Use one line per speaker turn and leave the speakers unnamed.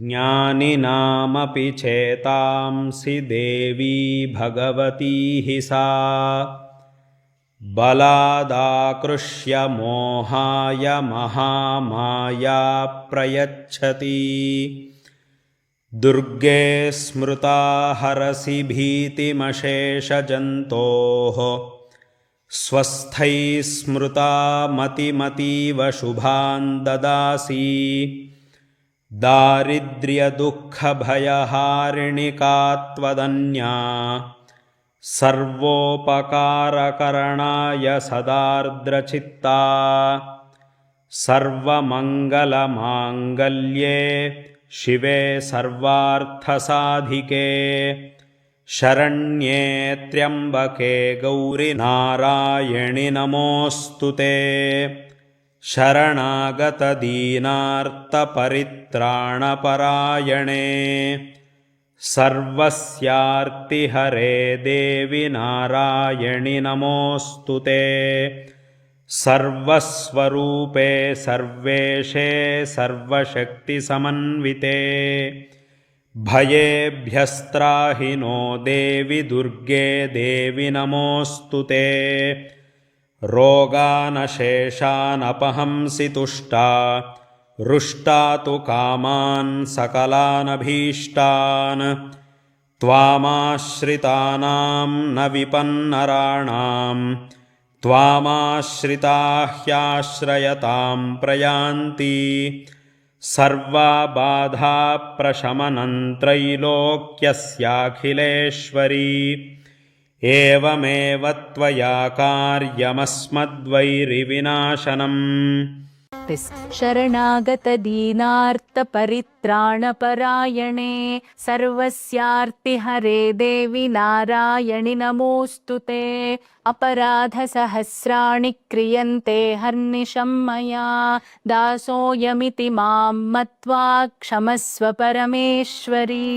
ज्ञानिनामपि चेतांसि देवी भगवती हि सा बलादाकृष्य मोहाय महामाया प्रयच्छति दुर्गे स्मृता हरसि भीतिमशेषजन्तोः स्वस्थैः स्मृता मतिमतीव शुभान् ददासि दारिद्र्यदुःखभयहारिणिका त्वदन्या सर्वोपकारकरणाय सदार्द्रचित्ता सर्वमङ्गलमाङ्गल्ये शिवे सर्वार्थसाधिके शरण्ये त्र्यम्बके गौरि नारायणि नमोऽस्तु ते शरणागतदीनार्तपरित्राणपरायणे सर्वस्यार्तिहरे देवि नारायणि नमोऽस्तु ते सर्वस्वरूपे सर्वेशे सर्वशक्तिसमन्विते भयेभ्यस्त्राहि नो देवि दुर्गे देवि नमोऽस्तु ते रोगानशेषानपहंसि तुष्टा रुष्टा तु कामान् सकलानभीष्टान् त्वामाश्रितानां न विपन्नराणां त्वामाश्रिता ह्याश्रयतां प्रयान्ति सर्वबाधाप्रशमनं त्रैलोक्यस्याखिलेश्वरी एवमेव त्वया कार्यमस्मद्वैरिविनाशनम्
शरणागतदीनार्तपरित्राणपरायणे सर्वस्यार्तिहरे देवि नारायणि नमोऽस्तु ते अपराधसहस्राणि क्रियन्ते हर्निशं मया दासोऽयमिति मां मत्वा क्षमस्व परमेश्वरी।